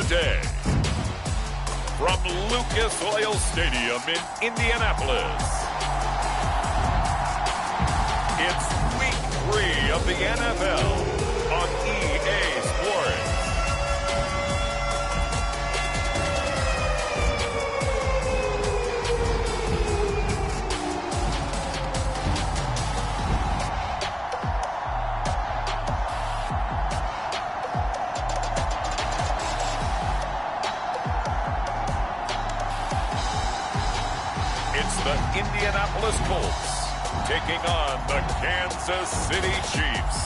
today. From Lucas Oil Stadium in Indianapolis, it's Week 3 of the NFL on EA Sports. It's the Indianapolis Colts taking on the Kansas City Chiefs.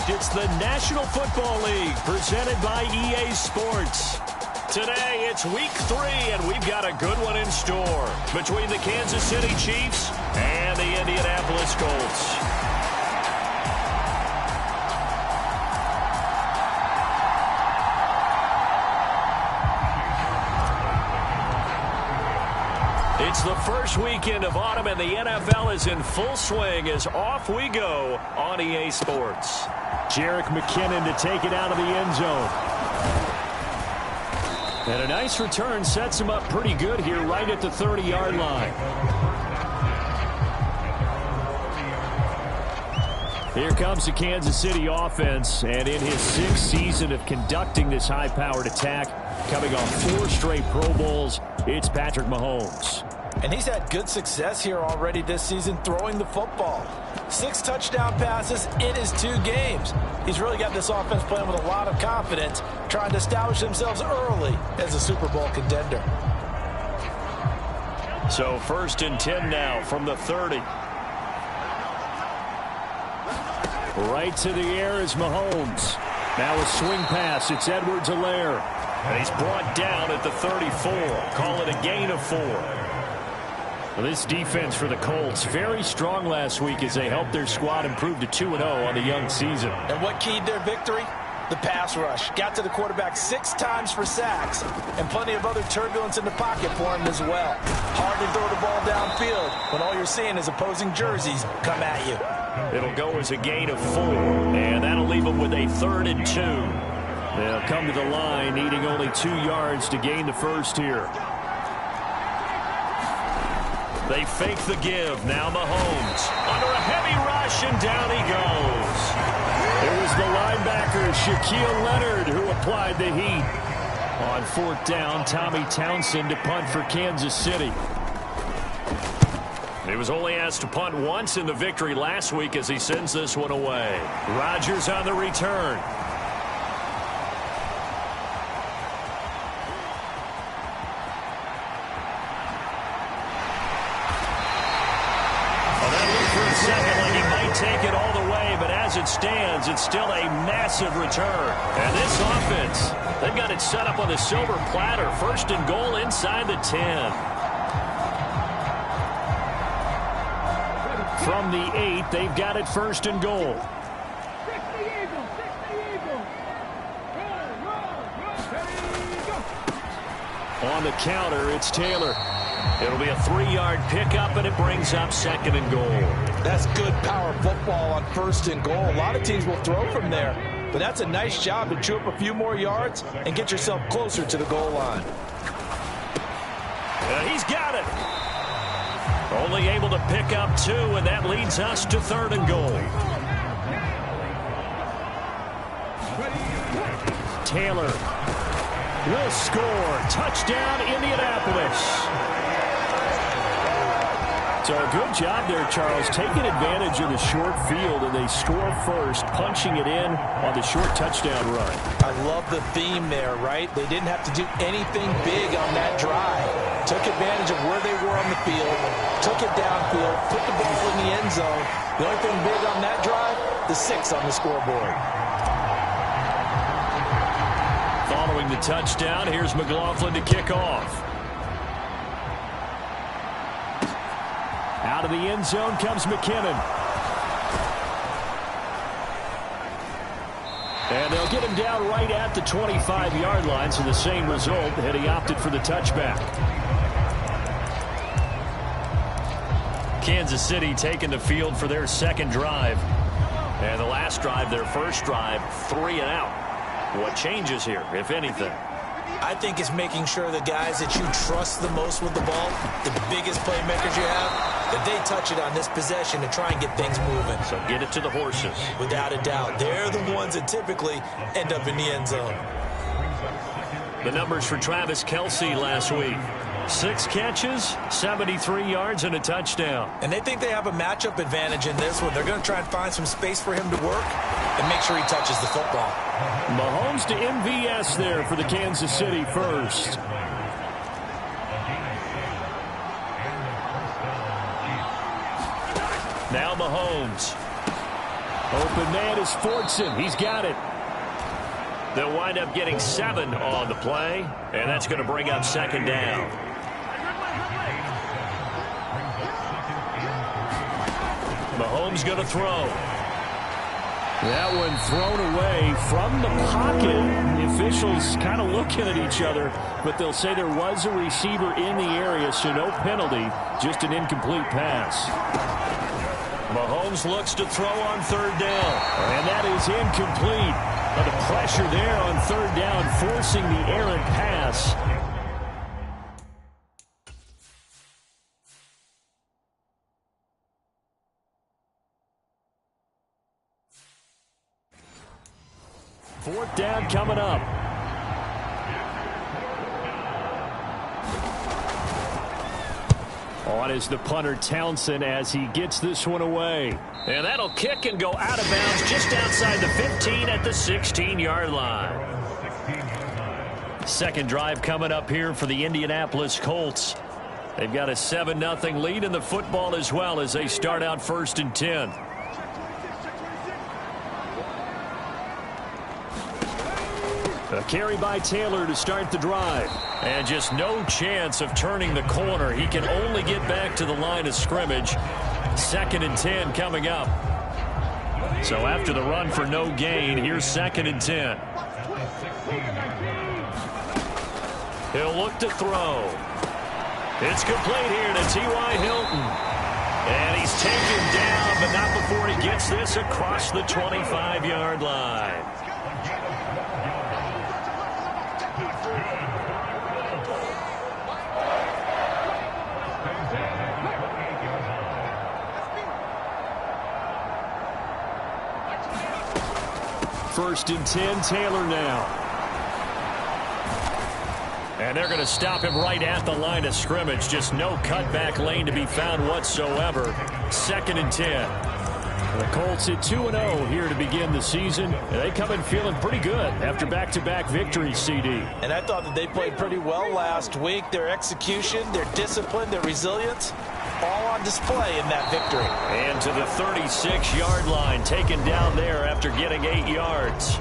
It's the National Football League presented by EA Sports. Today it's Week 3 and we've got a good one in store between the Kansas City Chiefs and the Indianapolis Colts. It's the first weekend of autumn, and the NFL is in full swing as off we go on EA Sports. Jerick McKinnon to take it out of the end zone. And a nice return sets him up pretty good here right at the 30-yard line. Here comes the Kansas City offense, and in his 6th season of conducting this high-powered attack, coming off 4 straight Pro Bowls, it's Patrick Mahomes. And he's had good success here already this season throwing the football. 6 touchdown passes in his 2 games. He's really got this offense playing with a lot of confidence, trying to establish themselves early as a Super Bowl contender. So 1st and 10 now from the 30. Right to the air is Mahomes. Now a swing pass. It's Edwards-Helaire. And he's brought down at the 34. Call it a gain of 4. Well, this defense for the Colts, very strong last week as they helped their squad improve to 2-0 on the young season. And what keyed their victory? The pass rush. Got to the quarterback 6 times for sacks, and plenty of other turbulence in the pocket for him as well. Hard to throw the ball downfield when all you're seeing is opposing jerseys come at you. It'll go as a gain of 4, and that'll leave them with a 3rd and 2. They'll come to the line needing only 2 yards to gain the first here. They fake the give. Now Mahomes under a heavy rush, and down he goes. It was the linebacker Shaquille Leonard who applied the heat. On 4th down, Tommy Townsend to punt for Kansas City. He was only asked to punt once in the victory last week as he sends this one away. Rodgers on the return. Take it all the way, but as it stands, it's still a massive return. And this offense, they've got it set up on the silver platter. 1st and goal inside the 10. From the 8, they've got it 1st and goal. On the counter, it's Taylor. It'll be a 3-yard pickup, and it brings up 2nd and goal. That's good power football on 1st and goal. A lot of teams will throw from there, but that's a nice job to chew up a few more yards and get yourself closer to the goal line. He's got it. Only able to pick up 2, and that leads us to 3rd and goal. Taylor will score. Touchdown, Indianapolis. So a good job there, Charles, taking advantage of the short field, and they score first, punching it in on the short touchdown run. I love the theme there, right? They didn't have to do anything big on that drive. Took advantage of where they were on the field, took it downfield, put the ball in the end zone. The only thing big on that drive, the 6 on the scoreboard. Following the touchdown, here's McLaughlin to kick off. Out of the end zone comes McKinnon. And they'll get him down right at the 25-yard line, so the same result, and he opted for the touchback. Kansas City taking the field for their 2nd drive. And the last drive, their first drive, 3 and out. What changes here, if anything? I think it's making sure the guys that you trust the most with the ball, the biggest playmakers you have, that they touch it on this possession to try and get things moving. So get it to the horses. Without a doubt. They're the ones that typically end up in the end zone. The numbers for Travis Kelce last week. 6 catches, 73 yards, and a touchdown. And they think they have a matchup advantage in this one. They're going to try and find some space for him to work and make sure he touches the football. Mahomes to MVS there for the Kansas City first. Now Mahomes. Open man is Fortson. He's got it. They'll wind up getting 7 on the play, and that's going to bring up second down. Mahomes going to throw. That one thrown away from the pocket. The officials kind of looking at each other, but they'll say there was a receiver in the area, so no penalty, just an incomplete pass. Mahomes looks to throw on third down, and that is incomplete. But the pressure there on third down, forcing the errant pass. Fourth down coming up. On is the punter Townsend as he gets this one away. And that'll kick and go out of bounds just outside the 15 at the 16-yard line. Second drive coming up here for the Indianapolis Colts. They've got a 7-0 lead in the football as well as they start out 1st and 10. A carry by Taylor to start the drive. And just no chance of turning the corner. He can only get back to the line of scrimmage. 2nd and 10 coming up. So after the run for no gain, here's 2nd and 10. He'll look to throw. It's complete here to T.Y. Hilton. And he's taken down, but not before he gets this across the 25-yard line. First and 10, Taylor now. And they're going to stop him right at the line of scrimmage. Just no cutback lane to be found whatsoever. 2nd and 10. The Colts at 2-0 here to begin the season. And they come in feeling pretty good after back-to-back victories, CD. And I thought that they played pretty well last week. Their execution, their discipline, their resilience, all on display in that victory. And to the 36-yard line, taken down there after getting 8 yards.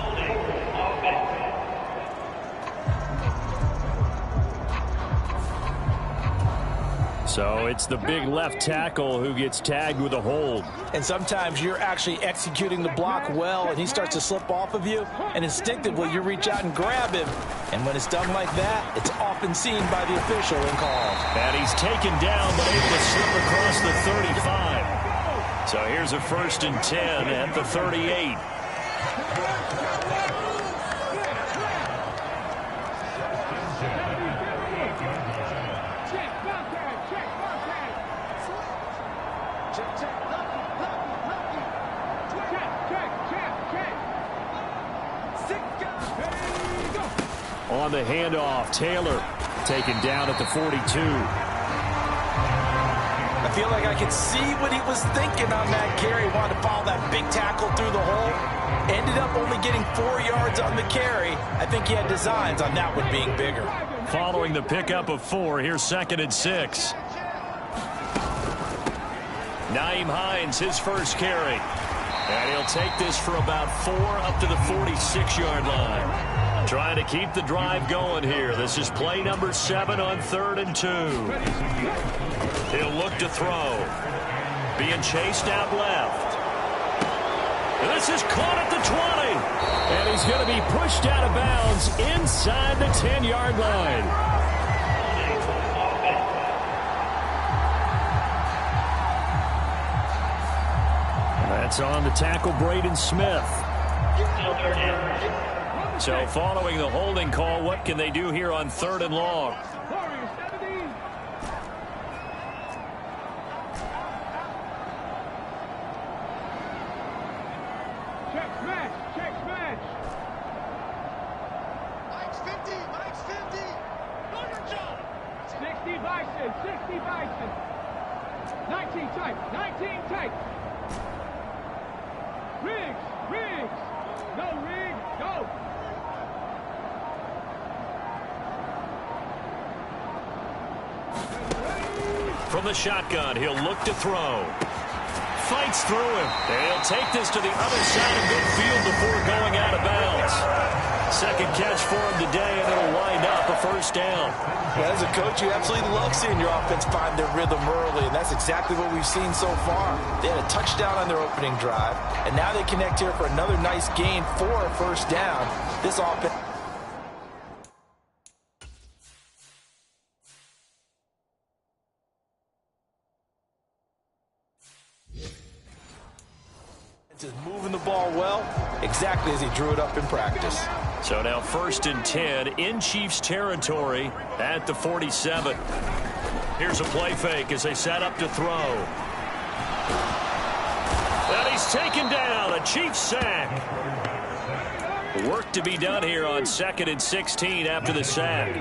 So it's the big left tackle who gets tagged with a hold. And sometimes you're actually executing the block well, and he starts to slip off of you, and instinctively you reach out and grab him. And when it's done like that, it's often seen by the official and called. And he's taken down, but able to slip across the 35. So here's a 1st and 10 at the 38. On the handoff, Taylor taken down at the 42. I feel like I could see what he was thinking on that carry. He wanted to follow that big tackle through the hole. Ended up only getting 4 yards on the carry. I think he had designs on that one being bigger. Following the pickup of 4, here's 2nd and 6. Nyheim Hines, his first carry. And he'll take this for about 4 up to the 46-yard line. Trying to keep the drive going here. This is play number 7 on 3rd and 2. He'll look to throw. Being chased out left. And this is caught at the 20. And he's going to be pushed out of bounds inside the 10-yard line. That's on the tackle, Braden Smith. So following the holding call, what can they do here on 3rd and long? Check smash. Mike's 50. 60 Bison. 19 tight. Riggs. No, Riggs, go. From the shotgun, he'll look to throw. Fights through him. And he'll take this to the other side of midfield before going out of bounds. Second catch for him today, and it'll wind up a first down. Well, as a coach, you absolutely love seeing your offense find their rhythm early, and that's exactly what we've seen so far. They had a touchdown on their opening drive, and now they connect here for another nice gain for a first down. This offense is moving the ball well, exactly as he drew it up in practice. So now 1st and 10 in Chiefs territory at the 47. Here's a play fake as they set up to throw. And he's taken down, a Chiefs sack. Work to be done here on 2nd and 16 after the sack.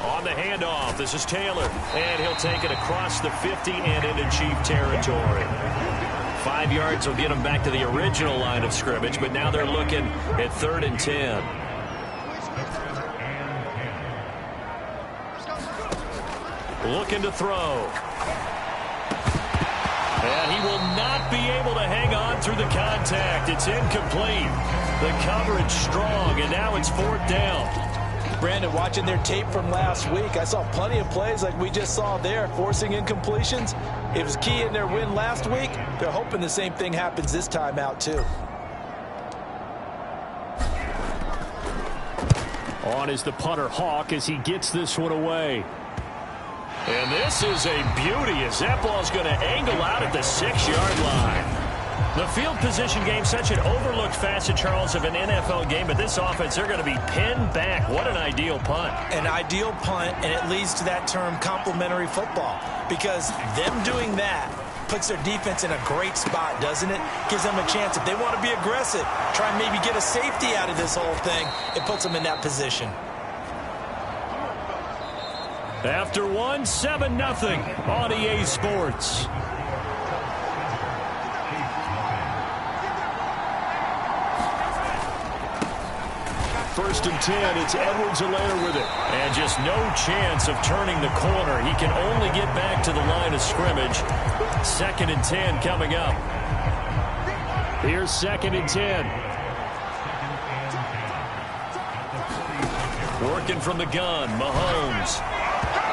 On the handoff, this is Taylor, and he'll take it across the 50 and into Chief territory. 5 yards will get them back to the original line of scrimmage, but now they're looking at 3rd and 10. Looking to throw. And he will not be able to hang on through the contact. It's incomplete. The coverage strong, and now it's 4th down. Brandon, watching their tape from last week, I saw plenty of plays like we just saw there, forcing incompletions. It was key in their win last week. They're hoping the same thing happens this time out, too. On is the punter, Hawk, as he gets this one away. And this is a beauty as that ball's going to angle out at the 6-yard line. The field position game, such an overlooked facet, Charles, of an NFL game, but this offense, they're going to be pinned back. What an ideal punt. An ideal punt, and it leads to that term complementary football, because them doing that puts their defense in a great spot, doesn't it? Gives them a chance. If they want to be aggressive, try and maybe get a safety out of this whole thing, it puts them in that position. After 7-0 on EA Sports. First and 10, it's Edwards-Helaire with it. And just no chance of turning the corner. He can only get back to the line of scrimmage. 2nd and 10 coming up. Here's 2nd and 10. Working from the gun, Mahomes.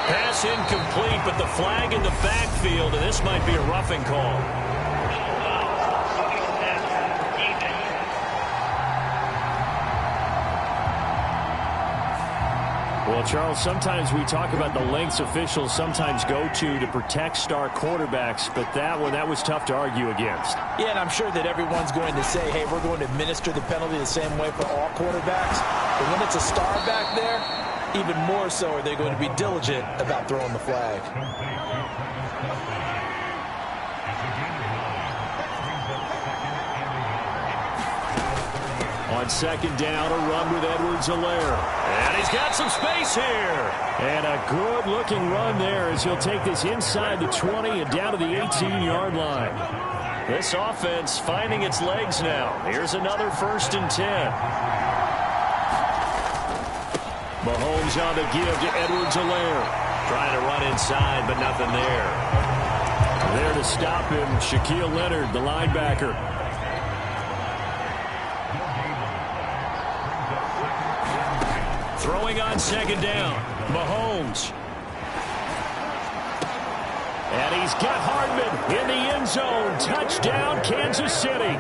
Pass incomplete, but the flag in the backfield, and this might be a roughing call. Well, Charles, sometimes we talk about the lengths officials sometimes go to protect star quarterbacks, but that was tough to argue against. Yeah, and I'm sure that everyone's going to say, hey, we're going to administer the penalty the same way for all quarterbacks. But when it's a star back there, even more so are they going to be diligent about throwing the flag. On 2nd down, a run with Edwards-Helaire. And he's got some space here. And a good-looking run there as he'll take this inside the 20 and down to the 18-yard line. This offense finding its legs now. Here's another 1st and 10. Mahomes on the give to Edwards-Helaire. Trying to run inside, but nothing there. There to stop him, Shaquille Leonard, the linebacker. Throwing on 2nd down, Mahomes. And he's got Hardman in the end zone. Touchdown, Kansas City.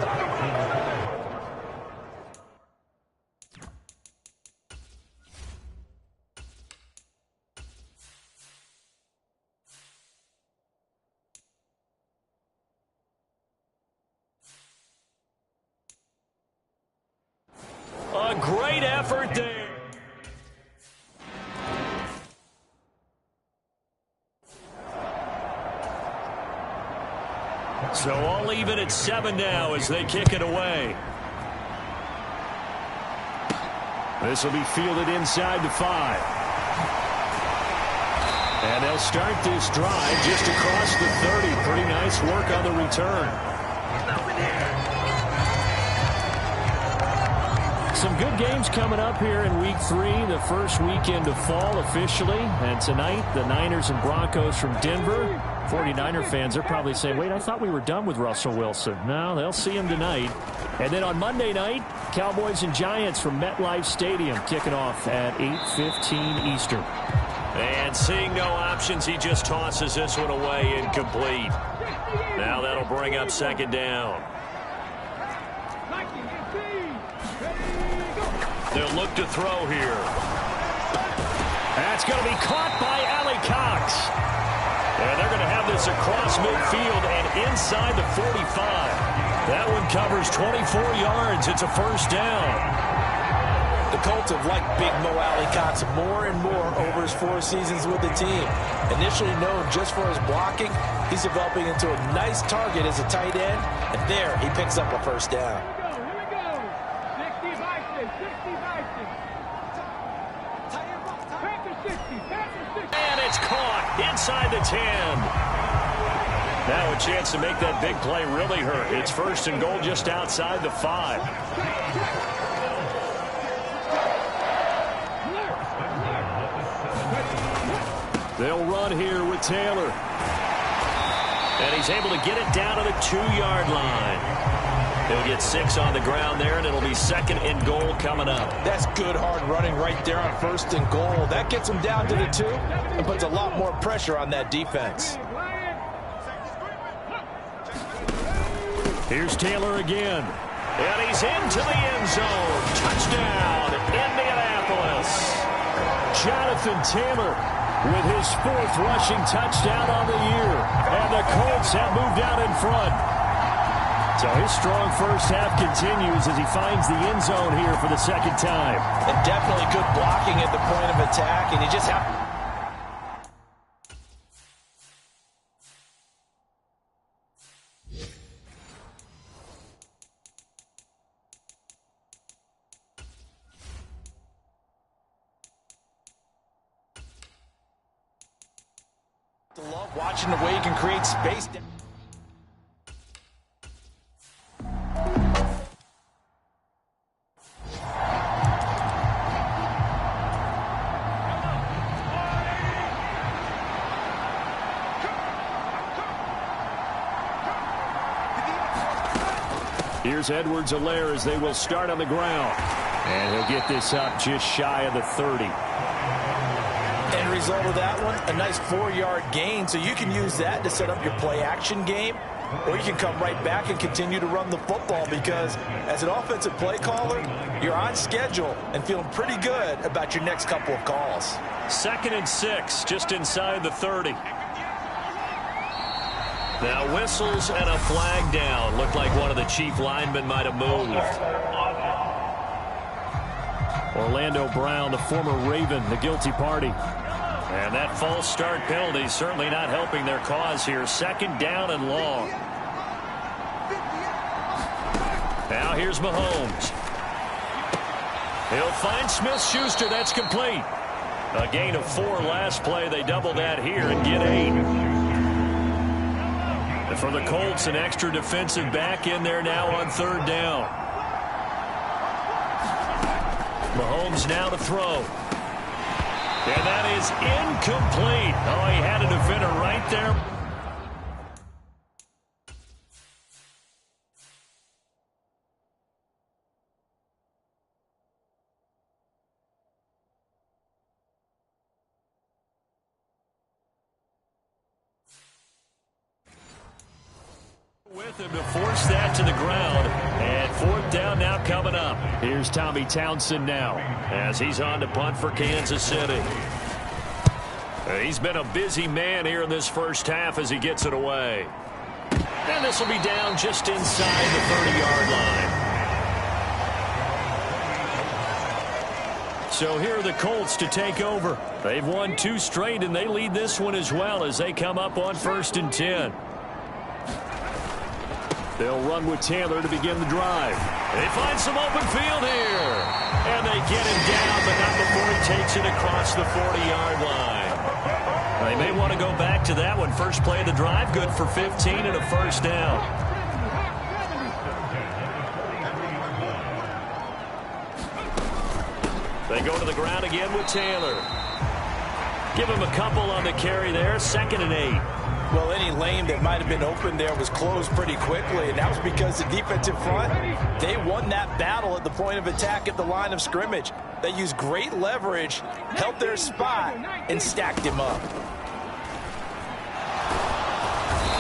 great effort there. So all even at 7 now as they kick it away. This will be fielded inside the 5. And they'll start this drive just across the 30. Pretty nice work on the return. Some good games coming up here in Week 3, the first weekend of fall officially. And tonight, the Niners and Broncos from Denver. 49er fans are probably saying, wait, I thought we were done with Russell Wilson. No, they'll see him tonight. And then on Monday night, Cowboys and Giants from MetLife Stadium kicking off at 8:15 Eastern. And seeing no options, he just tosses this one away incomplete. Now that'll bring up second down. They'll look to throw here. That's going to be caught by Allie Cox. And they're going to have this across midfield and inside the 45. That one covers 24 yards. It's a first down. The Colts have liked Big Mo Allie Cox more and more over his 4 seasons with the team. Initially known just for his blocking, he's developing into a nice target as a tight end. And there, he picks up a first down. And it's caught inside the 10. Now a chance to make that big play really hurt. It's first and goal just outside the 5. They'll run here with Taylor. And he's able to get it down to the 2-yard line. He'll get 6 on the ground there, and it'll be second and goal coming up. That's good hard running right there on first and goal. That gets him down to the 2 and puts a lot more pressure on that defense. Here's Taylor again. And he's into the end zone. Touchdown, Indianapolis. Jonathan Taylor with his 4th rushing touchdown on the year. And the Colts have moved out in front. So his strong first half continues as he finds the end zone here for the second time. And definitely good blocking at the point of attack, and he just love watching the way he can create space. Here's Edwards-Helaire as they will start on the ground. And he'll get this up just shy of the 30. End result of that one, a nice 4-yard gain. So you can use that to set up your play-action game, or you can come right back and continue to run the football because as an offensive play caller, you're on schedule and feeling pretty good about your next couple of calls. 2nd and 6, just inside the 30. Now whistles and a flag down. Looked like one of the chief linemen might have moved. Orlando Brown, the former Raven, the guilty party. And that false start penalty certainly not helping their cause here. 2nd down and long. Now here's Mahomes. He'll find Smith-Schuster. That's complete. A gain of 4 last play. They double that here and get 8. For the Colts, an extra defensive back in there now on 3rd down. Mahomes now to throw. And that is incomplete. Oh, he had a defender right there. With him to force that to the ground. And 4th down now coming up. Here's Tommy Townsend now as he's on to punt for Kansas City. He's been a busy man here in this first half as he gets it away. And this will be down just inside the 30-yard line. So here are the Colts to take over. They've won 2 straight, and they lead this one as well as they come up on 1st and 10. They'll run with Taylor to begin the drive. They find some open field here. And they get him down, but not before he takes it across the 40-yard line. They may want to go back to that one. First play of the drive, good for 15 and a first down. They go to the ground again with Taylor. Give him a couple on the carry there. 2nd and 8. Well, any lane that might have been open there was closed pretty quickly, and that was because the defensive front, they won that battle at the point of attack at the line of scrimmage. They used great leverage, held their spot, and stacked him up.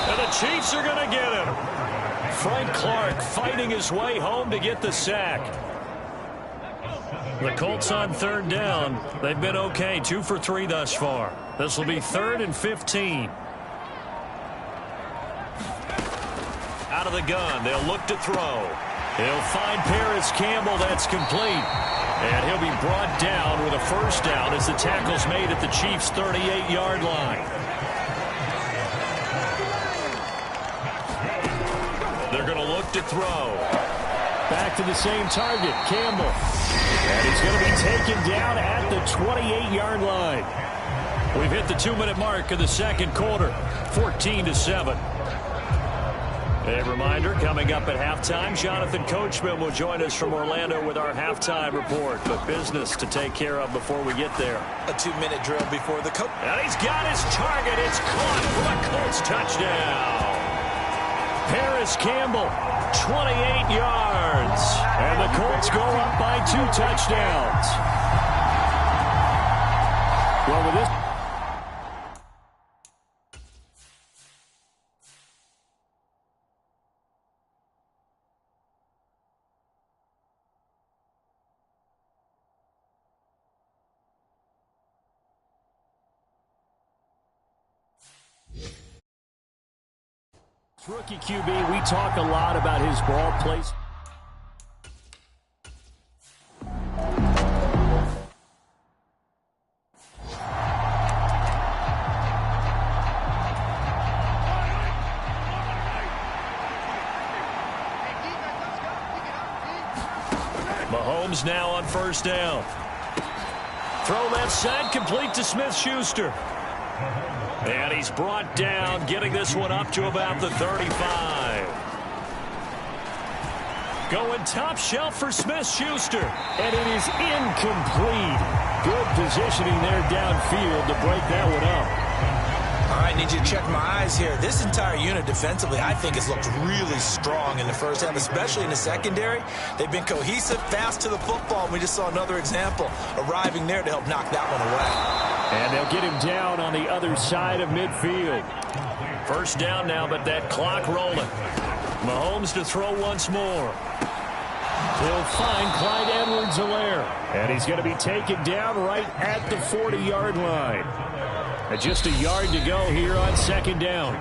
And the Chiefs are going to get him. Frank Clark fighting his way home to get the sack. The Colts on 3rd down. They've been okay, 2 for 3 thus far. This will be 3rd and 15. Out of the gun, they'll look to throw. He'll find Paris Campbell. That's complete. And he'll be brought down with a first down as the tackle's made at the Chiefs' 38-yard line. They're going to look to throw. Back to the same target, Campbell. And he's going to be taken down at the 28-yard line. We've hit the 2-minute mark of the 2nd quarter, 14-7. A reminder, coming up at halftime, Jonathan Coachman will join us from Orlando with our halftime report. But business to take care of before we get there. A 2-minute drill before the coach. And he's got his target. It's caught for a Colts touchdown. Paris Campbell, 28 yards. And the Colts go up by 2 touchdowns. Well, with this... Rookie QB, we talk a lot about his ball placement. Mahomes now on 1st down. Throw left side, complete to Smith-Schuster. And he's brought down, getting this one up to about the 35. Going top shelf for Smith-Schuster. And it is incomplete. Good positioning there downfield to break that one up. All right, need you to check my eyes here. This entire unit defensively, I think, has looked really strong in the first half, especially in the secondary. They've been cohesive, fast to the football. And we just saw another example arriving there to help knock that one away. And they'll get him down on the other side of midfield. First down now, but that clock rolling. Mahomes to throw once more. He'll find Clyde Edwards-Helaire. And he's going to be taken down right at the 40-yard line. And just a yard to go here on 2nd down.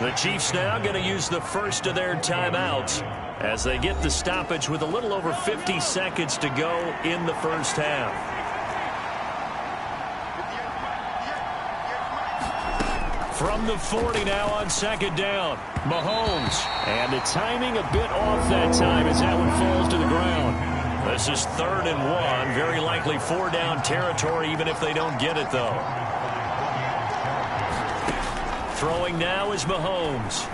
The Chiefs now going to use the first of their timeouts as they get the stoppage with a little over 50 seconds to go in the first half. From the 40 now on 2nd down. Mahomes. And the timing a bit off that time as that one falls to the ground. This is 3rd and 1. Very likely 4-down territory even if they don't get it, though. Throwing now is Mahomes.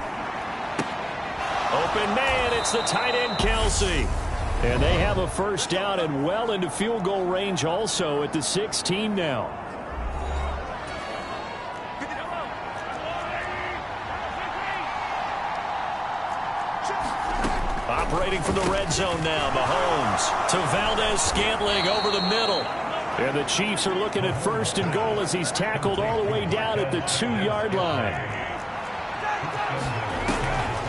Open man, it's the tight end Kelsey. And they have a first down and well into field goal range also at the 16 now. Operating from the red zone now, Mahomes to Valdez-Scantling over the middle. And the Chiefs are looking at 1st and goal as he's tackled all the way down at the 2-yard line.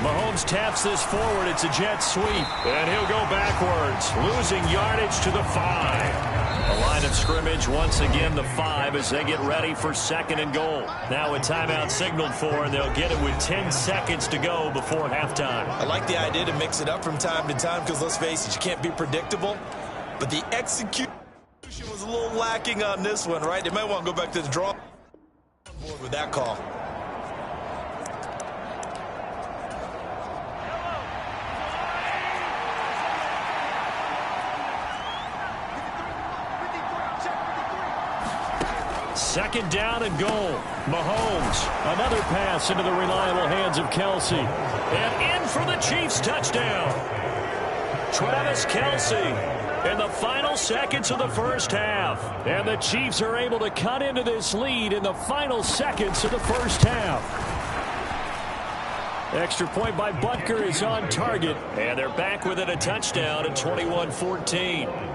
Mahomes taps this forward. It's a jet sweep. And he'll go backwards, losing yardage to the 5. The line of scrimmage once again the 5 as they get ready for 2nd and goal. Now a timeout signaled for, and they'll get it with 10 seconds to go before halftime. I like the idea to mix it up from time to time because, let's face it, you can't be predictable. But the execution Was a little lacking on this one, right? They might want to go back to the drawing board with that call. Second down and goal. Mahomes, another pass into the reliable hands of Kelsey. And in for the Chiefs touchdown. Travis Kelsey in the final seconds of the first half. And the Chiefs are able to cut into this lead in the final seconds of the first half. Extra point by Butker is on target. And they're back within a touchdown at 21-14.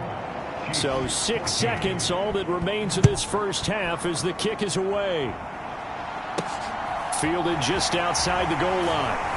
So 6 seconds, all that remains of this first half as the kick is away. Fielded just outside the goal line.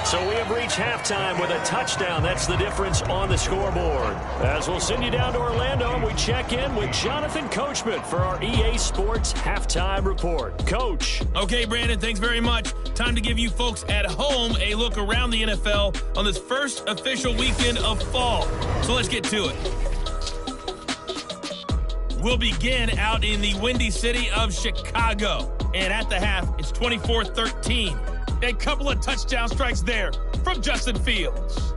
So we have reached halftime with a touchdown. That's the difference on the scoreboard. As we'll send you down to Orlando, and we check in with Jonathan Coachman for our EA Sports Halftime Report. Coach. Okay, Brandon, thanks very much. Time to give you folks at home a look around the NFL on this first official weekend of fall. So let's get to it. We'll begin out in the windy city of Chicago. And at the half, it's 24-13. A couple of touchdown strikes there from Justin Fields.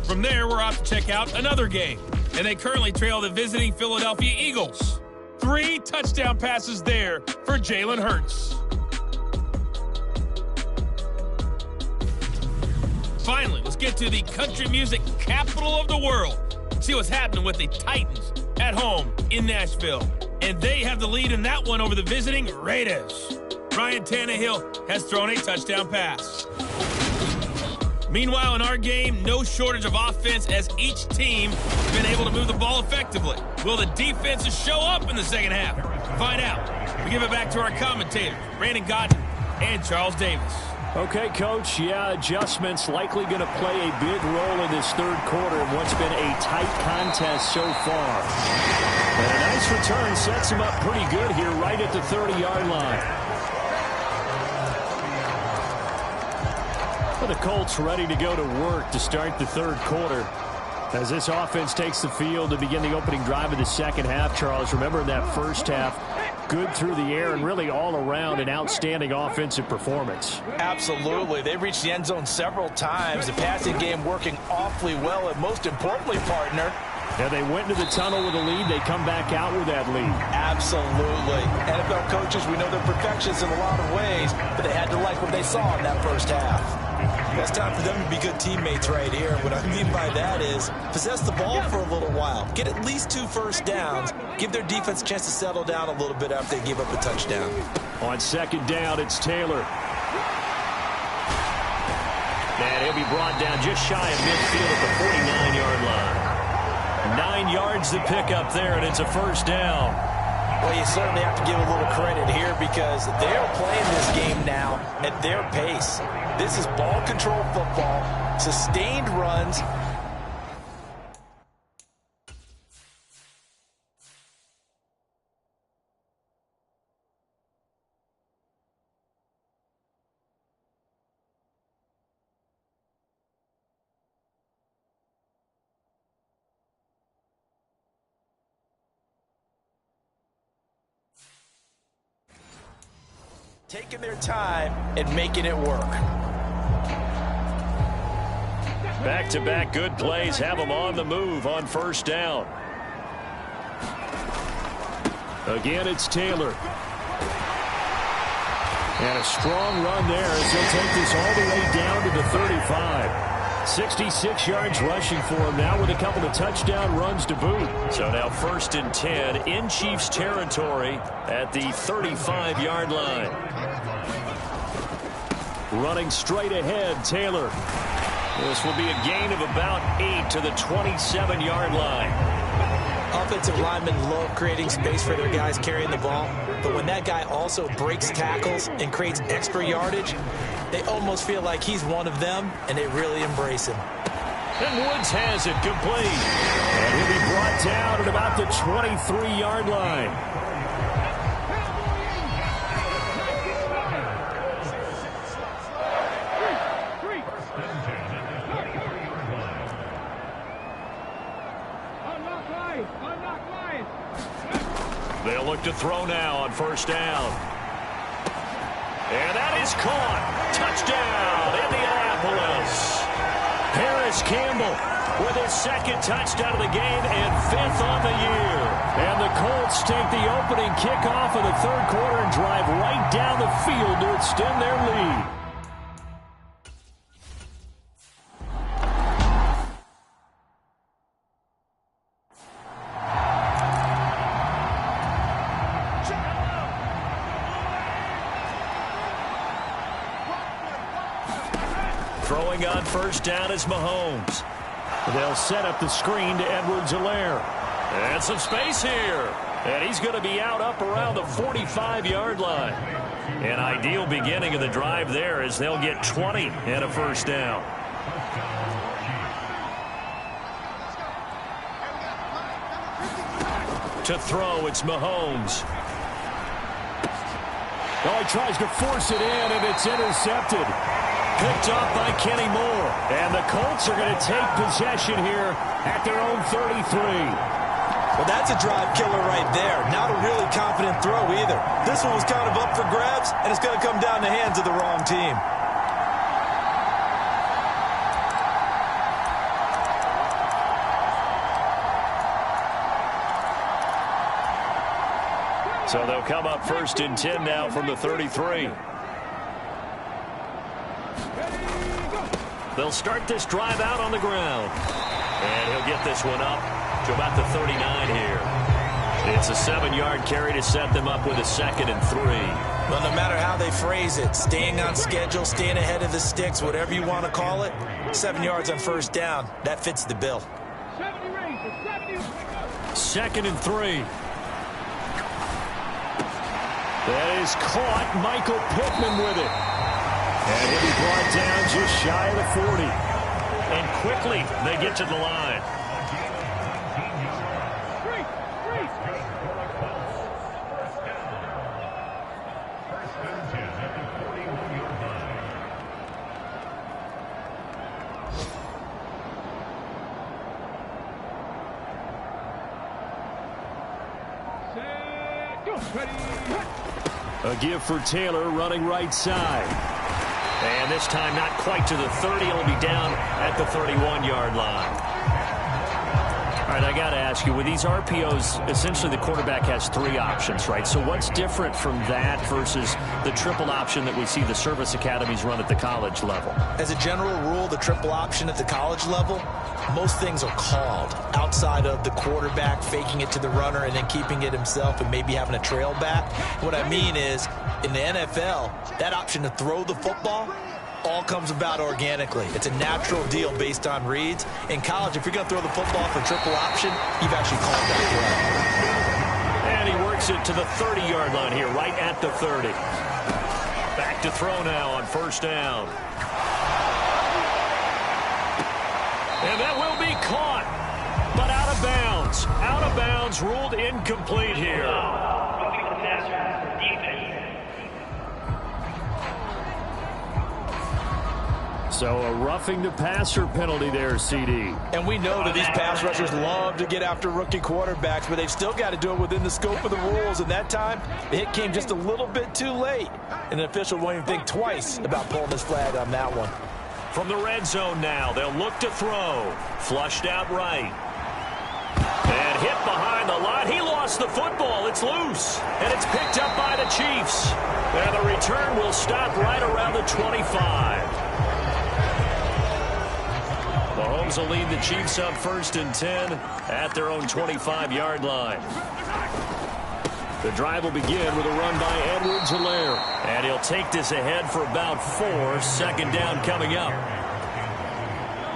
From there, we're off to check out another game. And they currently trail the visiting Philadelphia Eagles. 3 touchdown passes there for Jalen Hurts. Finally, let's get to the country music capital of the world. See what's happening with the Titans at home in Nashville. And they have the lead in that one over the visiting Raiders. Ryan Tannehill has thrown a touchdown pass. Meanwhile, in our game, no shortage of offense as each team has been able to move the ball effectively. Will the defenses show up in the second half? Find out. We give it back to our commentators, Brandon Godden and Charles Davis. Okay, Coach. Yeah, adjustments likely going to play a big role in this third quarter in what's been a tight contest so far. And a nice return sets him up pretty good here right at the 30-yard line. The Colts ready to go to work to start the third quarter. As this offense takes the field to begin the opening drive of the second half, Charles, remember in that first half, good through the air and really all around an outstanding offensive performance. Absolutely. They reached the end zone several times. The passing game working awfully well, and most importantly, partner, yeah, they went into the tunnel with a lead. They come back out with that lead. Absolutely. NFL coaches, we know they're perfectionists in a lot of ways, but they had to like what they saw in that first half. It's time for them to be good teammates right here. What I mean by that is possess the ball for a little while. Get at least 2 first downs. Give their defense a chance to settle down a little bit after they give up a touchdown. On second down, it's Taylor. And he'll be brought down just shy of midfield at the 49-yard line. 9 yards to pick up there, and it's a first down. Well, you certainly have to give a little credit here because they're playing this game now at their pace. This is ball control football, sustained runs. Taking their time and making it work. Back-to-back good plays have them on the move on first down. Again, it's Taylor. And a strong run there as he'll take this all the way down to the 35. 66 yards rushing for him now with a couple of touchdown runs to boot. So now 1st and 10 in Chiefs territory at the 35-yard line. Running straight ahead, Taylor. This will be a gain of about 8 to the 27-yard line. Offensive linemen love creating space for their guys carrying the ball, but when that guy also breaks tackles and creates extra yardage, they almost feel like he's one of them, and they really embrace him. And Woods has it complete. And he'll be brought down at about the 23-yard line. to throw now on first down. And that is caught. Touchdown, Indianapolis. Paris Campbell with his second touchdown of the game and 5th on the year. And the Colts take the opening kickoff of the third quarter and drive right down the field to extend their lead. Throwing on first down is Mahomes. They'll set up the screen to Edwards-Helaire. And some space here. And he's going to be out up around the 45-yard line. An ideal beginning of the drive there as they'll get 20 and a first down. To throw, it's Mahomes. Oh, he tries to force it in, and it's intercepted. Picked off by Kenny Moore. And the Colts are going to take possession here at their own 33. Well, that's a drive killer right there. Not a really confident throw either. This one was kind of up for grabs, and it's going to come down the hands of the wrong team. So they'll come up 1st and 10 now from the 33. They'll start this drive out on the ground. And he'll get this one up to about the 39 here. It's a 7-yard carry to set them up with a 2nd and 3. Well, no matter how they phrase it, staying on schedule, staying ahead of the sticks, whatever you want to call it, 7 yards on first down, that fits the bill. 2nd and 3. That is caught. Michael Pittman with it. And he'll be brought down just shy of the 40. And quickly, they get to the line. A give for Taylor running right side. And this time not quite to the 30. It'll be down at the 31-yard line. All right, I got to ask you, with these RPOs, essentially the quarterback has 3 options, right? So what's different from that versus the triple option that we see the service academies run at the college level? As a general rule, the triple option at the college level, most things are called outside of the quarterback faking it to the runner and then keeping it himself and maybe having a trail back. What I mean is, in the NFL, that option to throw the football all comes about organically. It's a natural deal based on reads. In college, if you're going to throw the football for triple option, you've actually called that play. And he works it to the 30-yard line here, right at the 30. Back to throw now on first down. And that will be caught, but out of bounds. Out of bounds, ruled incomplete here. So a roughing the passer penalty there, CD. And we know that these pass rushers love to get after rookie quarterbacks, but they've still got to do it within the scope of the rules. And that time, the hit came just a little bit too late. And the official won't even think twice about pulling his flag on that one. From the red zone now, they'll look to throw. Flushed out right. And hit behind the line. He lost the football. It's loose. And it's picked up by the Chiefs. And the return will stop right around the 25. Mahomes will lead the Chiefs up 1st and 10 at their own 25-yard line. The drive will begin with a run by Edwards-Helaire. And he'll take this ahead for about 4. 2nd down coming up.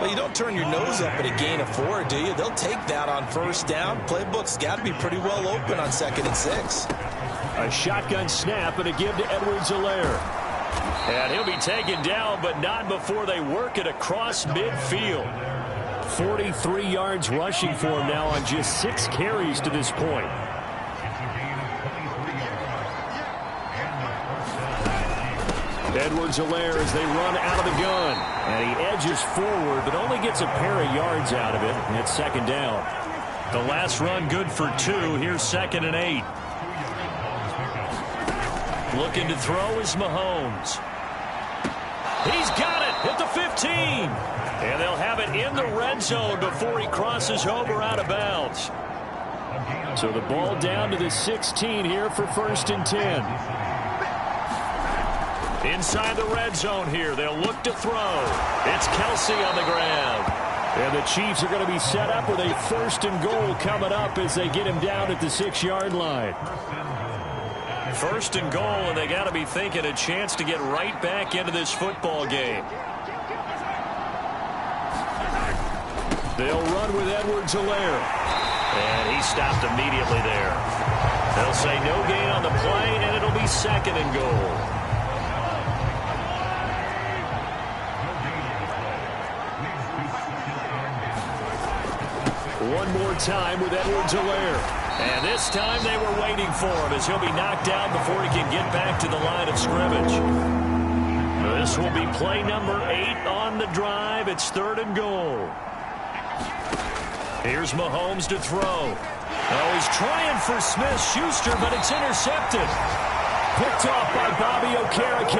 Well, you don't turn your nose up at a gain of 4, do you? They'll take that on first down. Playbook's got to be pretty well open on 2nd and 6. A shotgun snap and a give to Edwards-Helaire. And he'll be taken down, but not before they work it across midfield. 43 yards rushing for him now on just 6 carries to this point. Edwards-Helaire as they run out of the gun. And he edges forward, but only gets a pair of yards out of it. And it's 2nd down. The last run good for 2. Here's 2nd and 8. Looking to throw is Mahomes. He's got it at the 15. And they'll have it in the red zone before he crosses over out of bounds. So the ball down to the 16 here for 1st and 10. Inside the red zone here, they'll look to throw. It's Kelsey on the ground. And the Chiefs are going to be set up with a 1st and goal coming up as they get him down at the 6-yard line. 1st and goal, and they got to be thinking a chance to get right back into this football game. They'll run with Edwards-Helaire. And he stopped immediately there. They'll say no gain on the play, and it'll be 2nd and goal. One more time with Edwards-Helaire. And this time they were waiting for him as he'll be knocked down before he can get back to the line of scrimmage. This will be play number 8 on the drive. It's 3rd and goal. Here's Mahomes to throw. Oh, he's trying for Smith-Schuster, but it's intercepted. Picked off by Bobby Okereke.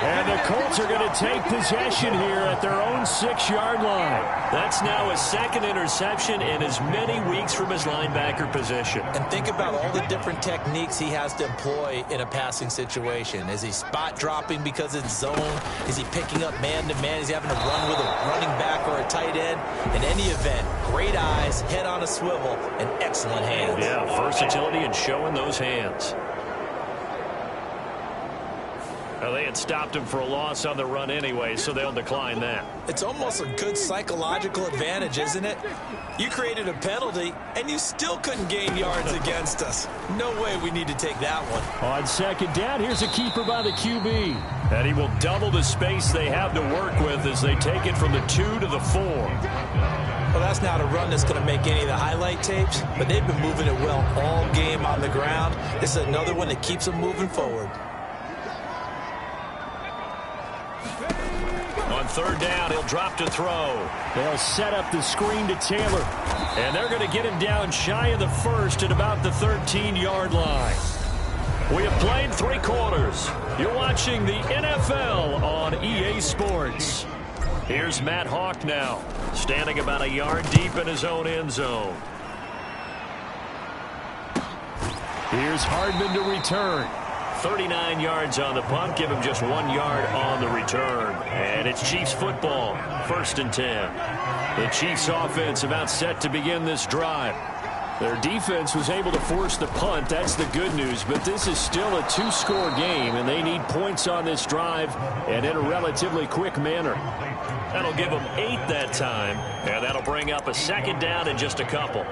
And the Colts are going to take possession here at their own 6-yard line. That's now his 2nd interception in as many weeks from his linebacker position. And think about all the different techniques he has to employ in a passing situation. Is he spot dropping because it's zone? Is he picking up man-to-man? Is he having to run with a running back or a tight end? In any event, great eyes, head on a swivel, and excellent hands. Yeah, versatility and showing those hands. Well, they had stopped him for a loss on the run anyway, so they'll decline that. It's almost a good psychological advantage, isn't it? You created a penalty, and you still couldn't gain yards against us. No way we need to take that one. On 2nd down, here's a keeper by the QB. And he will double the space they have to work with as they take it from the 2 to the 4. Well, that's not a run that's going to make any of the highlight tapes, but they've been moving it well all game on the ground. This is another one that keeps them moving forward. On 3rd down, he'll drop to throw. They'll set up the screen to Taylor. And they're going to get him down shy of the 1st at about the 13-yard line. We have played 3 quarters. You're watching the NFL on EA Sports. Here's Matt Hawk now, standing about a yard deep in his own end zone. Here's Hardman to return. 39 yards on the punt, give him just 1 yard on the return. And it's Chiefs football, 1st and 10. The Chiefs offense about set to begin this drive. Their defense was able to force the punt. That's the good news, but this is still a 2-score game, and they need points on this drive and in a relatively quick manner. That'll give them 8 that time, and that'll bring up a 2nd down in just a couple.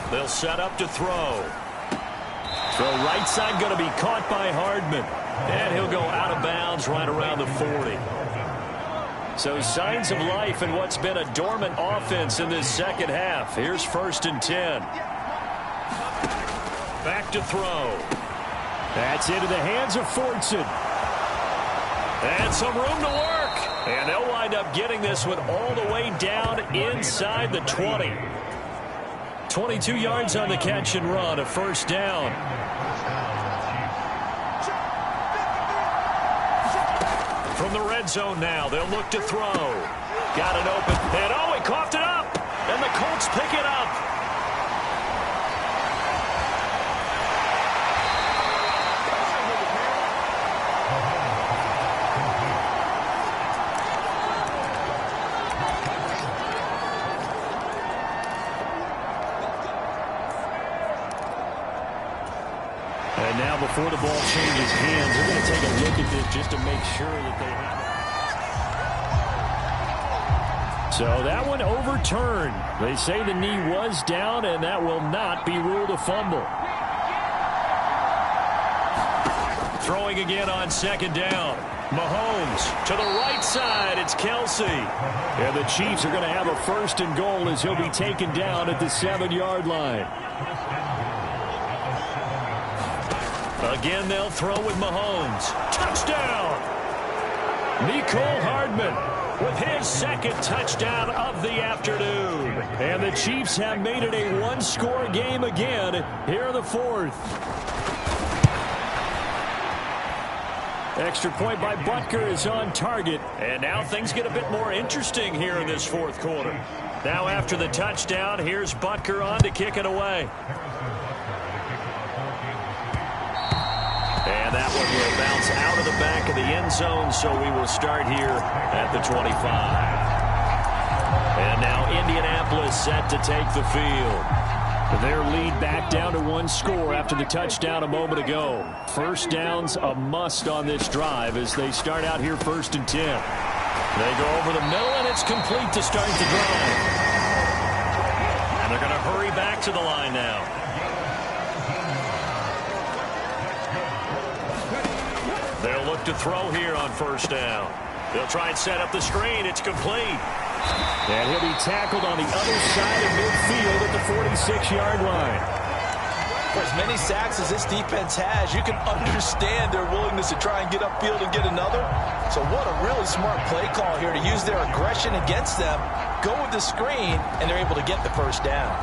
They'll set up to throw. Throw right side going to be caught by Hardman. And he'll go out of bounds right around the 40. So signs of life in what's been a dormant offense in this 2nd half. Here's 1st and 10. Back to throw. That's into the hands of Fortson. And some room to work. And they'll wind up getting this one all the way down inside the 20. 22 yards on the catch and run, a 1st down. From the red zone now, they'll look to throw. Got it open, and oh, he coughed it up, and the Colts pick it up. And now before the ball changes hands, they're going to take a look at this just to make sure that they have it. So that one overturned. They say the knee was down, and that will not be ruled a fumble. Throwing again on 2nd down. Mahomes to the right side. It's Kelsey. And the Chiefs are going to have a 1st and goal as he'll be taken down at the 7-yard line. Again, they'll throw with Mahomes. Touchdown! Mecole Hardman. with his second touchdown of the afternoon. And the Chiefs have made it a one-score game again here in the fourth. Extra point by Butker is on target. And now things get a bit more interesting here in this fourth quarter. Now after the touchdown, here's Butker on to kick it away. And that one will bounce out of the back of the end zone, so we will start here at the 25. And now Indianapolis set to take the field. Their lead back down to one score after the touchdown a moment ago. First down's a must on this drive as they start out here 1st and 10. They go over the middle, and it's complete to start the drive. And they're going to hurry back to the line now. They'll look to throw here on first down. They'll try and set up the screen. It's complete. And he'll be tackled on the other side of midfield at the 46-yard line. For as many sacks as this defense has, you can understand their willingness to try and get upfield and get another. So what a really smart play call here to use their aggression against them, go with the screen, and they're able to get the first down.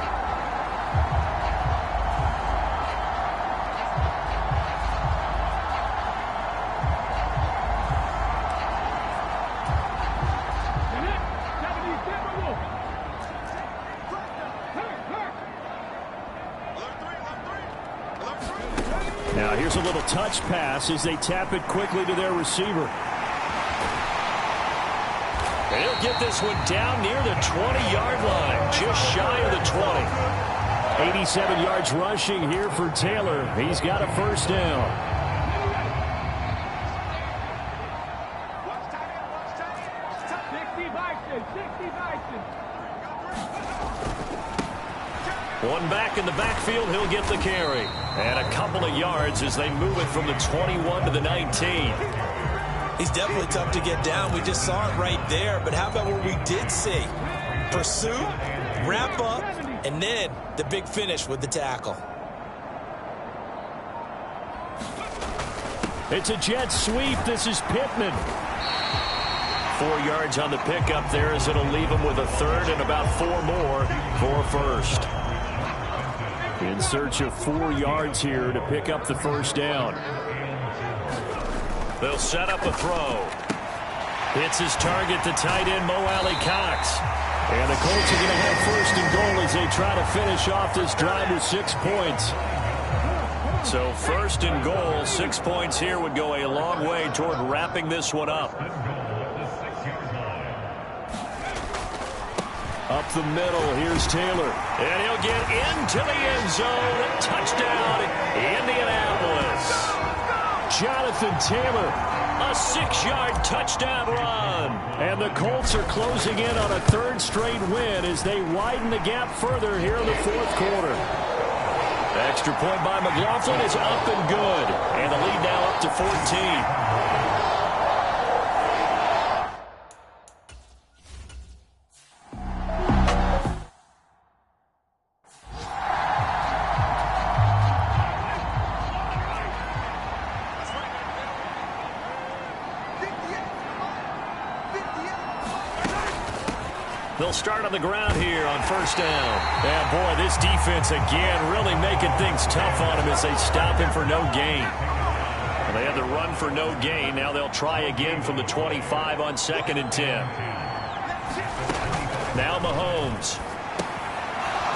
Now here's a little touch pass as they tap it quickly to their receiver. They'll get this one down near the 20-yard line, just shy of the 20. 87 yards rushing here for Taylor. He's got a first down. One back in the backfield, he'll get the carry. And a couple of yards as they move it from the 21 to the 19. He's definitely tough to get down. We just saw it right there. But how about what we did see? Pursuit, wrap up, and then the big finish with the tackle. It's a jet sweep. This is Pittman. 4 yards on the pickup there as it'll leave him with a third and about 4 more for first. In search of 4 yards here to pick up the first down. They'll set up a throw. Hits his target, the tight end, Mo Alley-Cox. And the Colts are going to have first and goal as they try to finish off this drive with 6 points. So first and goal, 6 points here would go a long way toward wrapping this one up. Up the middle, here's Taylor. And he'll get into the end zone. Touchdown, Indianapolis. Jonathan Taylor, a 6-yard touchdown run. And the Colts are closing in on a 3rd straight win as they widen the gap further here in the 4th quarter. Extra point by McLaughlin is up and good. And the lead now up to 14. They'll start on the ground here on first down. Yeah, boy, this defense again really making things tough on him as they stop him for no gain. Well, they had the run for no gain. Now they'll try again from the 25 on 2nd and 10. Now Mahomes.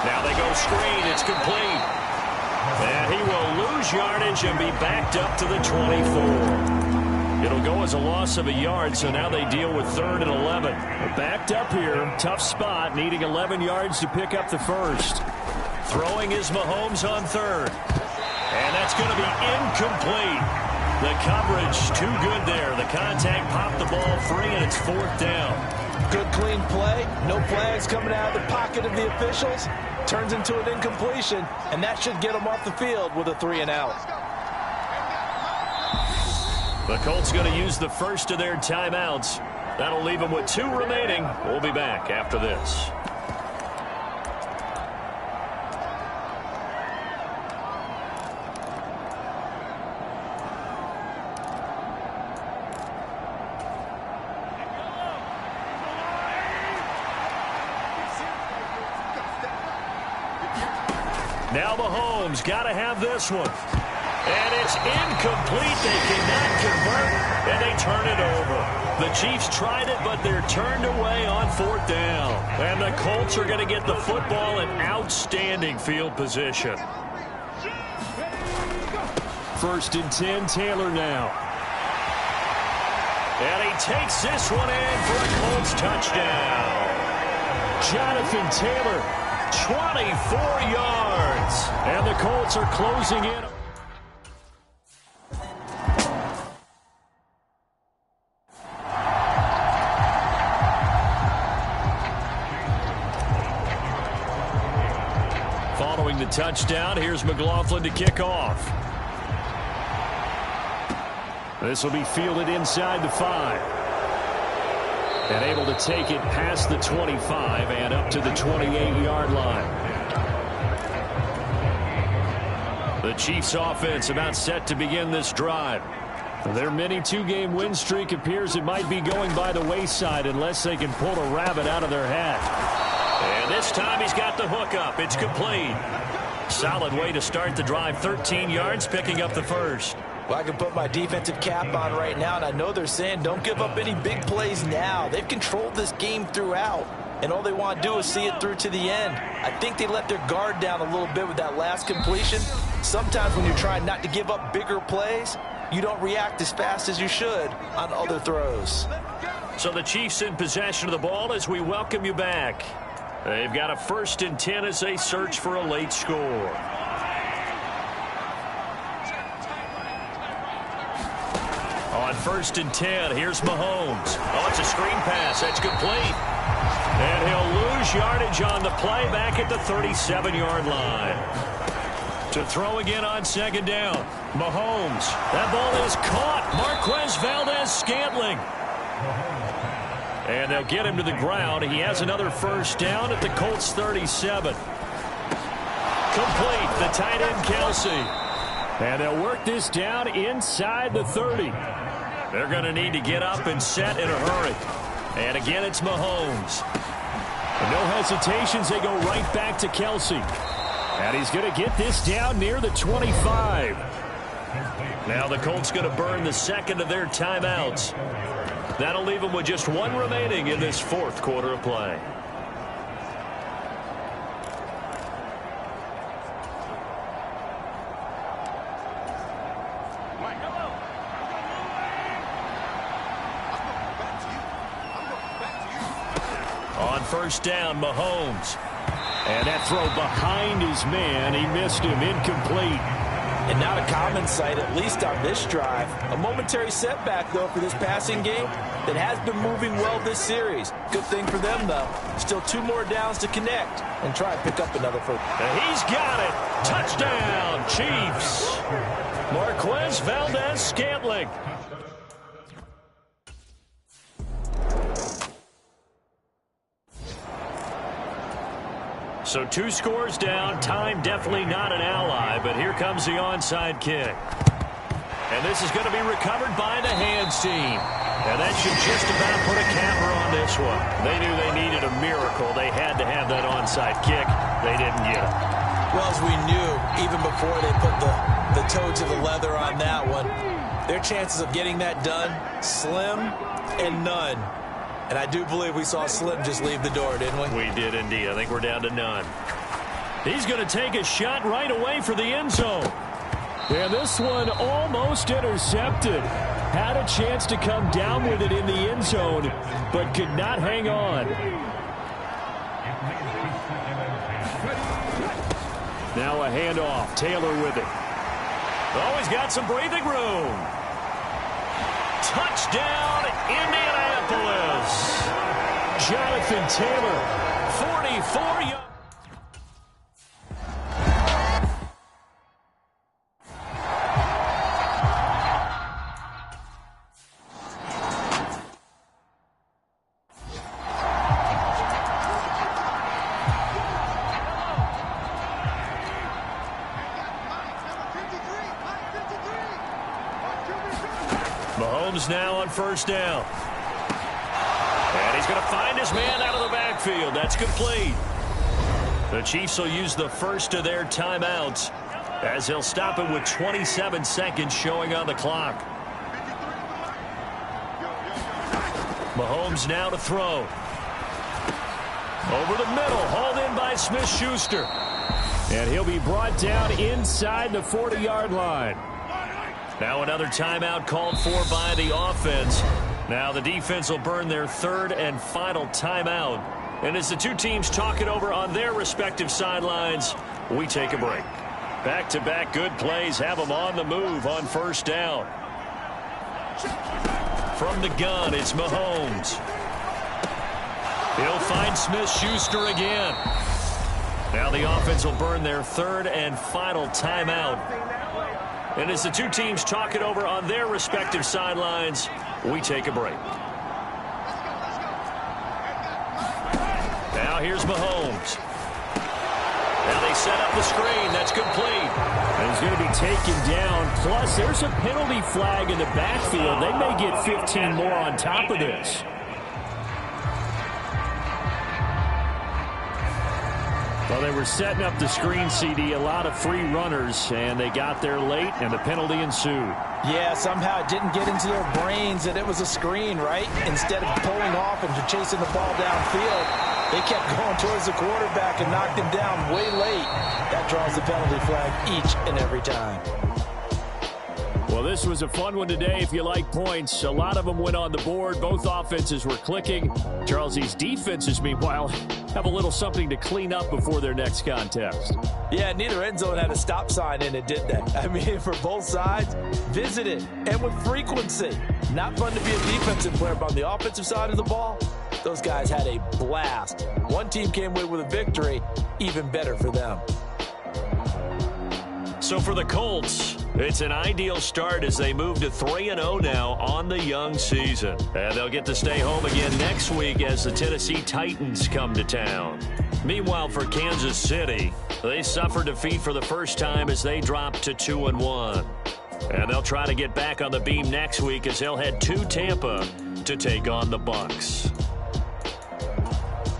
Now they go screen. It's complete. And he will lose yardage and be backed up to the 24. It'll go as a loss of a yard, so now they deal with 3rd and 11. Backed up here, tough spot, needing 11 yards to pick up the first. Throwing is Mahomes on 3rd. And that's going to be incomplete. The coverage too good there. The contact popped the ball free, and it's 4th down. Good clean play. No flags coming out of the pocket of the officials. Turns into an incompletion, and that should get them off the field with a 3 and out. The Colts going to use the first of their timeouts. That'll leave them with 2 remaining. We'll be back after this. Now Mahomes got to have this one. And it's incomplete. They cannot convert, and they turn it over. The Chiefs tried it, but they're turned away on 4th down. And the Colts are going to get the football in outstanding field position. 1st and 10, Taylor now. And he takes this one in for a Colts touchdown. Jonathan Taylor, 24 yards. And the Colts are closing in. Following the touchdown, here's McLaughlin to kick off. This will be fielded inside the 5. And able to take it past the 25 and up to the 28-yard line. The Chiefs offense about set to begin this drive. Their mini 2-game win streak appears it might be going by the wayside unless they can pull a rabbit out of their hat. And this time he's got the hook up. It's complete. Solid way to start the drive. 13 yards, picking up the first. Well, I can put my defensive cap on right now, and I know they're saying don't give up any big plays now. They've controlled this game throughout, and all they want to do is see it through to the end. I think they let their guard down a little bit with that last completion. Sometimes when you're trying not to give up bigger plays, you don't react as fast as you should on other throws. So the Chiefs in possession of the ball as we welcome you back. They've got a 1st and 10 as they search for a late score. On 1st and 10, here's Mahomes. Oh, it's a screen pass. That's complete. And he'll lose yardage on the play back at the 37-yard line. To throw again on 2nd down. Mahomes. That ball is caught. Marquez Valdez-Scantling. And they'll get him to the ground. He has another 1st down at the Colts 37. Complete. The tight end, Kelsey. And they'll work this down inside the 30. They're going to need to get up and set in a hurry. And again, it's Mahomes. And no hesitations. They go right back to Kelsey. And he's going to get this down near the 25. Now the Colts going to burn the 2nd of their timeouts. That'll leave them with just 1 remaining in this 4th quarter of play. On 1st down, Mahomes. And that throw behind his man. He missed him. Incomplete. And not a common sight, at least on this drive. A momentary setback, though, for this passing game that has been moving well this series. Good thing for them, though. Still 2 more downs to connect and try and pick up another first. And he's got it. Touchdown, Chiefs. Marquez Valdez-Scantling. So 2 scores down. Time definitely not an ally, but here comes the onside kick. And this is going to be recovered by the hands team. And that should just about put a capper on this one. They knew they needed a miracle. They had to have that onside kick. They didn't get it. Well, as we knew, even before they put the toe to the leather on that one, their chances of getting that done, slim and none. And I do believe we saw Slim just leave the door, didn't we? We did indeed. I think we're down to none. He's going to take a shot right away for the end zone. And this one almost intercepted. Had a chance to come down with it in the end zone, but could not hang on. Now a handoff. Taylor with it. Oh, he's got some breathing room. Touchdown, Indianapolis. Jonathan Taylor, 44 yards. Mahomes now on 1st down. And he's going to find his man out of the backfield. That's complete. The Chiefs will use the first of their timeouts as he'll stop it with 27 seconds showing on the clock. Mahomes now to throw. Over the middle, hauled in by Smith-Schuster. And he'll be brought down inside the 40-yard line. Now another timeout called for by the offense. Now the defense will burn their third and final timeout. And as the two teams talk it over on their respective sidelines, we take a break. Back-to-back good plays have them on the move on first down. From the gun, it's Mahomes. He'll find Smith-Schuster again. Now the offense will burn their third and final timeout. And as the two teams talk it over on their respective sidelines, we take a break. Now here's Mahomes. Now they set up the screen. That's complete. And he's going to be taken down. Plus, there's a penalty flag in the backfield. They may get 15 more on top of this. Well, they were setting up the screen, CD, a lot of free runners, and they got there late, and the penalty ensued. Yeah, somehow it didn't get into their brains that it was a screen, right? Instead of pulling off and chasing the ball downfield, they kept going towards the quarterback and knocked him down way late. That draws the penalty flag each and every time. Well, this was a fun one today if you like points. A lot of them went on the board. Both offenses were clicking. Charles, these defenses, meanwhile, have a little something to clean up before their next contest. Yeah, neither end zone had a stop sign in it, did they? I mean, for both sides, visit it, and with frequency. Not fun to be a defensive player, but on the offensive side of the ball, those guys had a blast. One team came away with a victory, even better for them. So for the Colts, it's an ideal start as they move to 3-0 now on the young season. And they'll get to stay home again next week as the Tennessee Titans come to town. Meanwhile, for Kansas City, they suffered defeat for the first time as they dropped to 2-1. And they'll try to get back on the beam next week as they'll head to Tampa to take on the Bucs.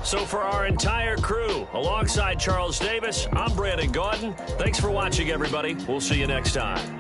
So for our entire crew, alongside Charles Davis, I'm Brandon Gaudin. Thanks for watching, everybody. We'll see you next time.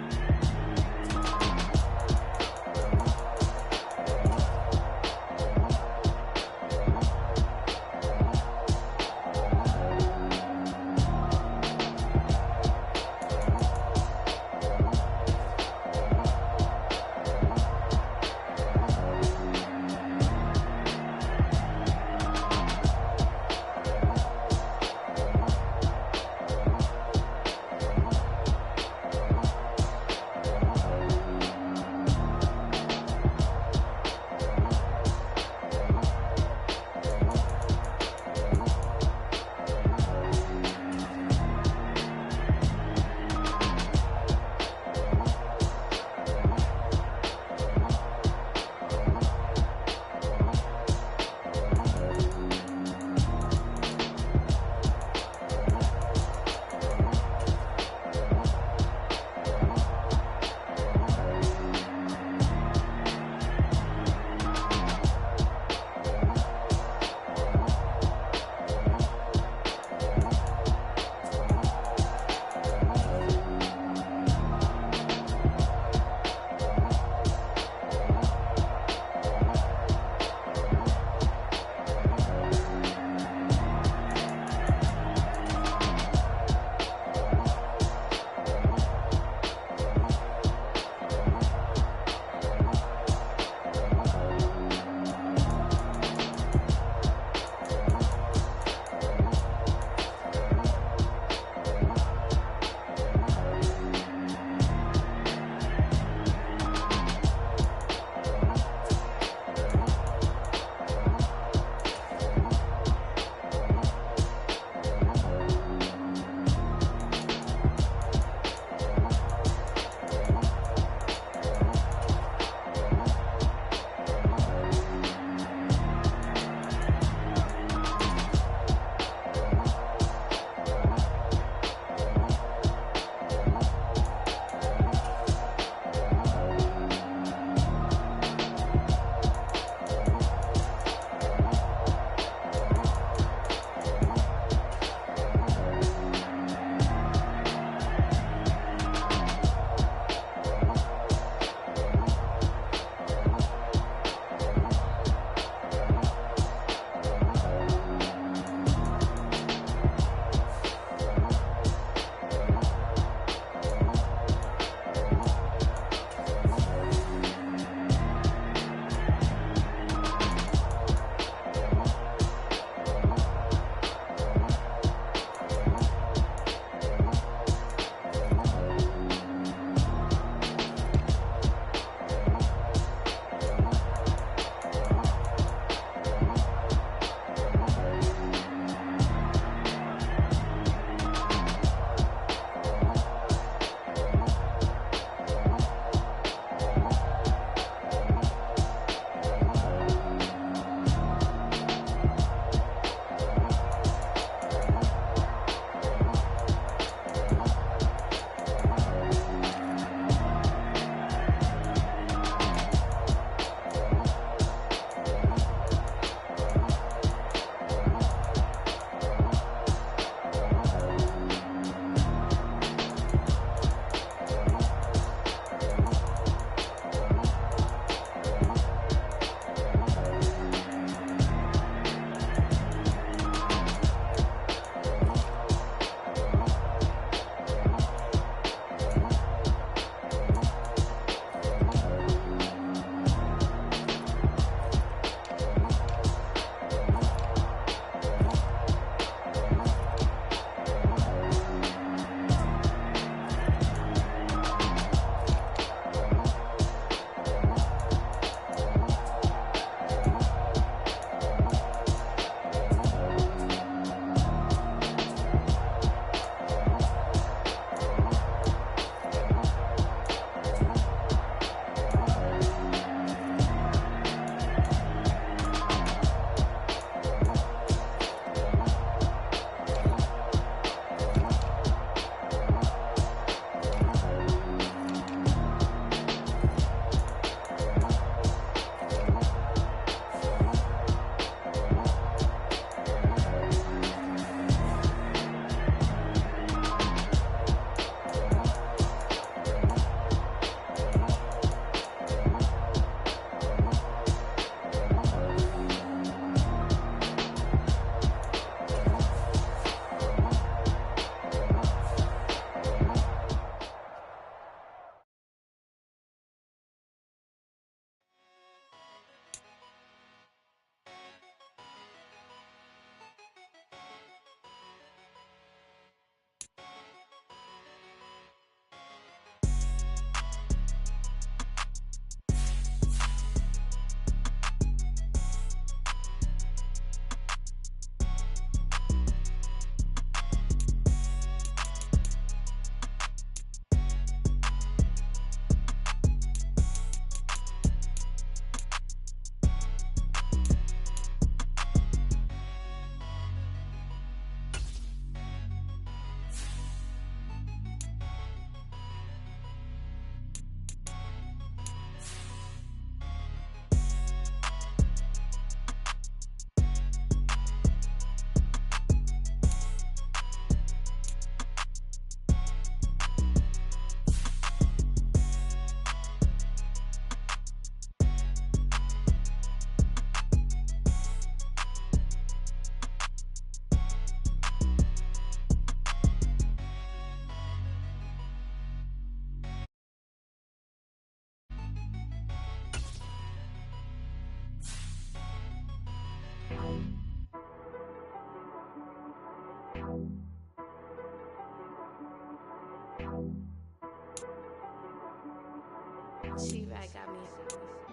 She right got me.